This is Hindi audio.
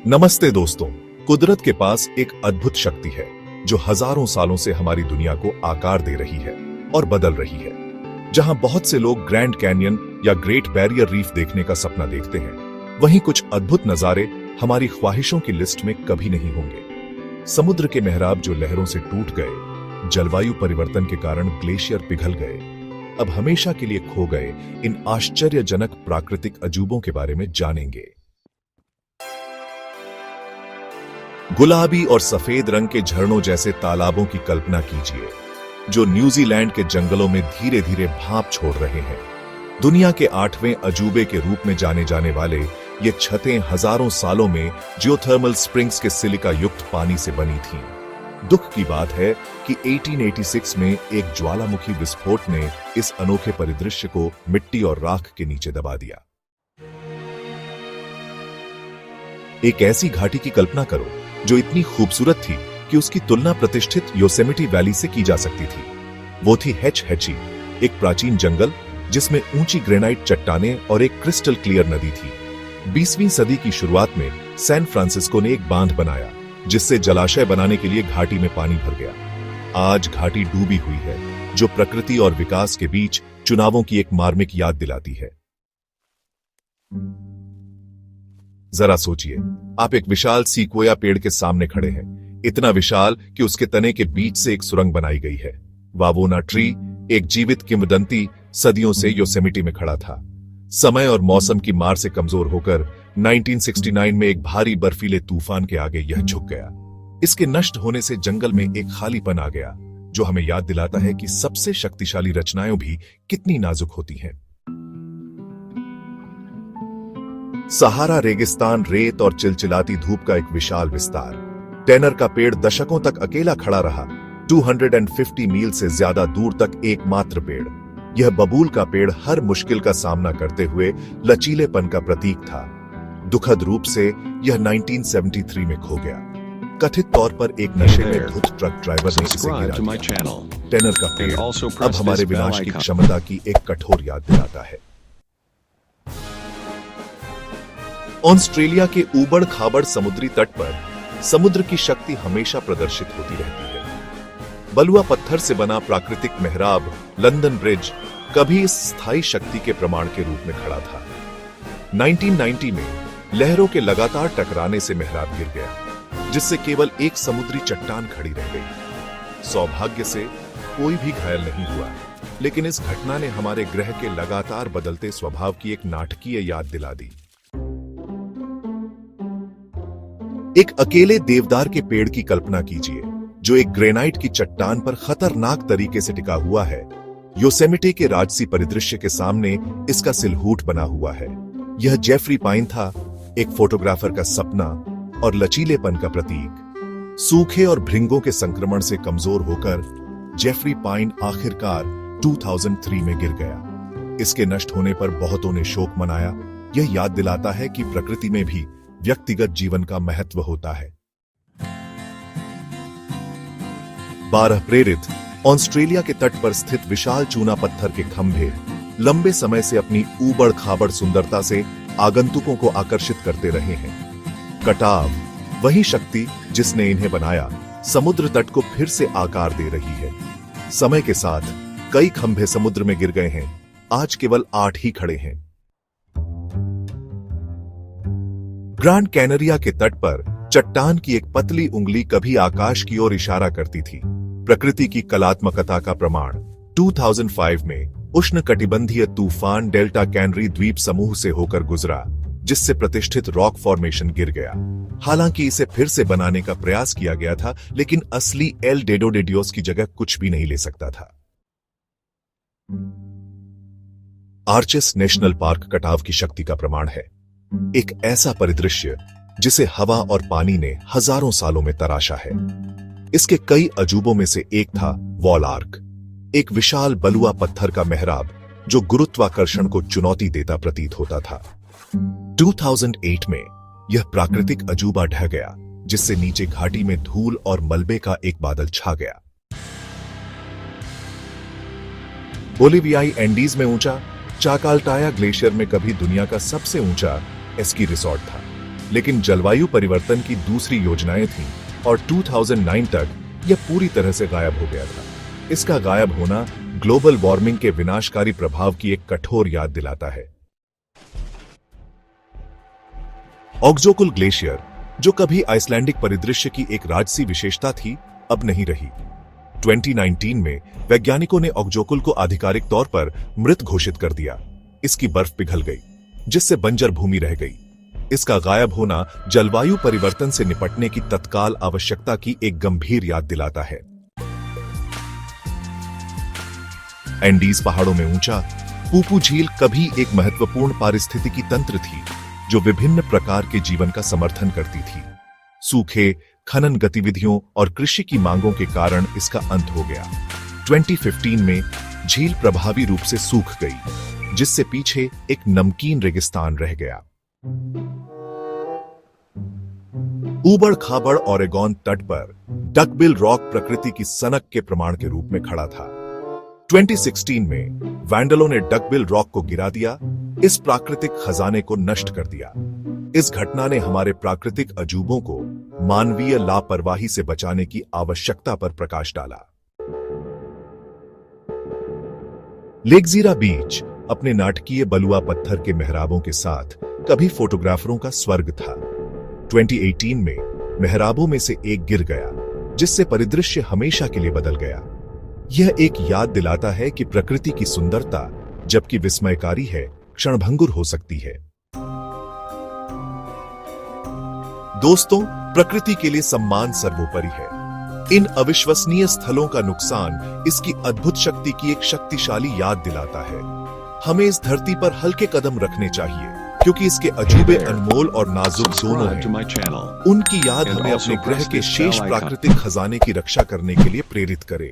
नमस्ते दोस्तों। कुदरत के पास एक अद्भुत शक्ति है जो हजारों सालों से हमारी दुनिया को आकार दे रही है और बदल रही है। जहां बहुत से लोग ग्रैंड कैनियन या ग्रेट बैरियर रीफ देखने का सपना देखते हैं, वहीं कुछ अद्भुत नजारे हमारी ख्वाहिशों की लिस्ट में कभी नहीं होंगे। समुद्र के मेहराब जो लहरों से टूट गए, जलवायु परिवर्तन के कारण ग्लेशियर पिघल गए, अब हमेशा के लिए खो गए इन आश्चर्यजनक प्राकृतिक अजूबों के बारे में जानेंगे। गुलाबी और सफेद रंग के झरनों जैसे तालाबों की कल्पना कीजिए, जो न्यूजीलैंड के जंगलों में धीरे धीरे भाप छोड़ रहे हैं। दुनिया के 8वें अजूबे के रूप में जाने जाने वाले ये छतें हजारों सालों में जियोथर्मल स्प्रिंग्स के सिलिका युक्त पानी से बनी थीं। दुख की बात है कि 1886 में एक ज्वालामुखी विस्फोट ने इस अनोखे परिदृश्य को मिट्टी और राख के नीचे दबा दिया। एक ऐसी घाटी की कल्पना करो जो इतनी खूबसूरत थी कि उसकी तुलना प्रतिष्ठित योसेमिटी वैली से की जा सकती थी। वो थी हेच हेची, एक प्राचीन जंगल जिसमें ऊंची ग्रेनाइट चट्टानें और एक क्रिस्टल क्लियर नदी थी। 20वीं सदी की शुरुआत में सैन फ्रांसिस्को ने एक बांध बनाया जिससे जलाशय बनाने के लिए घाटी में पानी भर गया। आज घाटी डूबी हुई है, जो प्रकृति और विकास के बीच चुनावों की एक मार्मिक याद दिलाती है। जरा सोचिए, आप एक विशाल सीक्वोया पेड़ के सामने खड़े हैं, इतना विशाल कि उसके तने के बीच से एक सुरंग बनाई गई है। वावोना ट्री, एक जीवित किंवदंती, सदियों से योसेमिटी में खड़ा था। समय और मौसम की मार से कमजोर होकर 1969 में एक भारी बर्फीले तूफान के आगे यह झुक गया। इसके नष्ट होने से जंगल में एक खालीपन आ गया, जो हमें याद दिलाता है कि सबसे शक्तिशाली रचनाएं भी कितनी नाजुक होती हैं। सहारा रेगिस्तान, रेत और चिलचिलाती धूप का एक विशाल विस्तार। टेनर का पेड़ दशकों तक अकेला खड़ा रहा, 250 मील से ज्यादा दूर तक एकमात्र पेड़। यह बबूल का पेड़ हर मुश्किल का सामना करते हुए लचीलेपन का प्रतीक था। दुखद रूप से यह 1973 में खो गया। कथित तौर पर एक नशे में धुत ट्रक ड्राइवर ने इसे गिरा दिया। टेनर का पेड़ अब हमारे विनाश की क्षमता की एक कठोर याद दिलाता है। ऑस्ट्रेलिया के ऊबड़ खाबड़ समुद्री तट पर समुद्र की शक्ति हमेशा प्रदर्शित होती रहती है। बलुआ पत्थर से बना प्राकृतिक मेहराब लंदन ब्रिज कभी इस स्थायी शक्ति के प्रमाण के रूप में खड़ा था। 1990 में लहरों के लगातार टकराने से मेहराब गिर गया, जिससे केवल एक समुद्री चट्टान खड़ी रह गई। सौभाग्य से कोई भी घायल नहीं हुआ, लेकिन इस घटना ने हमारे ग्रह के लगातार बदलते स्वभाव की एक नाटकीय याद दिला दी। एक अकेले देवदार के पेड़ की कल्पना कीजिए, जो एक ग्रेनाइट की चट्टान पर खतरनाक तरीके से टिका हुआ है। योसेमिटी के राजसी परिदृश्य के सामने इसका सिलहूट बना हुआ है। यह जेफरी पाइन था, एक फोटोग्राफर का सपना और लचीलेपन का प्रतीक। सूखे और भृंगों के संक्रमण से कमजोर होकर जेफरी पाइन आखिरकार 2003 में गिर गया। इसके नष्ट होने पर बहुतों ने शोक मनाया। यह याद दिलाता है कि प्रकृति में भी व्यक्तिगत जीवन का महत्व होता है। 12 प्रेरित ऑस्ट्रेलिया के तट पर स्थित विशाल चूना पत्थर के खंभे लंबे समय से अपनी ऊबड़ खाबड़ सुंदरता से आगंतुकों को आकर्षित करते रहे हैं। कटाव, वही शक्ति जिसने इन्हें बनाया, समुद्र तट को फिर से आकार दे रही है। समय के साथ कई खंभे समुद्र में गिर गए हैं, आज केवल 8 ही खड़े हैं। ग्रांड कैनरिया के तट पर चट्टान की एक पतली उंगली कभी आकाश की ओर इशारा करती थी, प्रकृति की कलात्मकता का प्रमाण। 2005 में उष्णकटिबंधीय तूफान डेल्टा कैनरी द्वीप समूह से होकर गुजरा, जिससे प्रतिष्ठित रॉक फॉर्मेशन गिर गया। हालांकि इसे फिर से बनाने का प्रयास किया गया था, लेकिन असली एल डेडो डे डियोस की जगह कुछ भी नहीं ले सकता था। आर्चेस नेशनल पार्क कटाव की शक्ति का प्रमाण है। एक ऐसा परिदृश्य जिसे हवा और पानी ने हजारों सालों में तराशा है। इसके कई अजूबों में से एक था वॉल आर्क, एक विशाल बलुआ पत्थर का मेहराब जो गुरुत्वाकर्षण को चुनौती देता प्रतीत होता था। 2008 में यह प्राकृतिक अजूबा ढह गया, जिससे नीचे घाटी में धूल और मलबे का एक बादल छा गया। बोलिवियाई एंडीज में ऊंचा चाकाल्टाया ग्लेशियर में कभी दुनिया का सबसे ऊंचा स्की रिसॉर्ट था। लेकिन जलवायु परिवर्तन की दूसरी योजनाएं थीं और 2009 तक यह पूरी तरह से गायब हो गया था। इसका गायब होना ग्लोबल वार्मिंग के विनाशकारी प्रभाव की एक कठोर याद दिलाता है। ऑक्सोकुल ग्लेशियर, जो कभी आइसलैंडिक परिदृश्य की एक राजसी विशेषता थी, अब नहीं रही। 2019 में वैज्ञानिकों ने ऑक्सोकुल को आधिकारिक तौर पर मृत घोषित कर दिया। इसकी बर्फ पिघल गई, जिससे बंजर भूमि रह गई। इसका गायब होना जलवायु परिवर्तन से निपटने की तत्काल आवश्यकता की एक गंभीर याद दिलाता है। एंडीज पहाड़ों में ऊंचा पूपू झील कभी एक महत्वपूर्ण पारिस्थितिकी तंत्र थी, जो विभिन्न प्रकार के जीवन का समर्थन करती थी। सूखे, खनन गतिविधियों और कृषि की मांगों के कारण इसका अंत हो गया। 2015 में झील प्रभावी रूप से सूख गई, जिससे पीछे एक नमकीन रेगिस्तान रह गया। ऊबड़ खाबड़ ओरेगॉन तट पर डकबिल रॉक प्रकृति की सनक के प्रमाण के रूप में खड़ा था। 2016 में वैंडलों ने डकबिल रॉक को गिरा दिया, इस प्राकृतिक खजाने को नष्ट कर दिया। इस घटना ने हमारे प्राकृतिक अजूबों को मानवीय लापरवाही से बचाने की आवश्यकता पर प्रकाश डाला। लेकजीरा बीच अपने नाटकीय बलुआ पत्थर के मेहराबों के साथ कभी फोटोग्राफरों का स्वर्ग था। 2018 में मेहराबों में से एक गिर गया, जिससे परिदृश्य हमेशा के लिए बदल गया। यह एक याद दिलाता है कि प्रकृति की सुंदरता, जबकि विस्मयकारी है, क्षणभंगुर हो सकती है। दोस्तों, प्रकृति के लिए सम्मान सर्वोपरि है। इन अविश्वसनीय स्थलों का नुकसान इसकी अद्भुत शक्ति की एक शक्तिशाली याद दिलाता है। हमें इस धरती पर हल्के कदम रखने चाहिए, क्योंकि इसके अजूबे अनमोल और नाजुक दोनों हैं। उनकी याद हमें अपने ग्रह के शेष प्राकृतिक खजाने की रक्षा करने के लिए प्रेरित करे।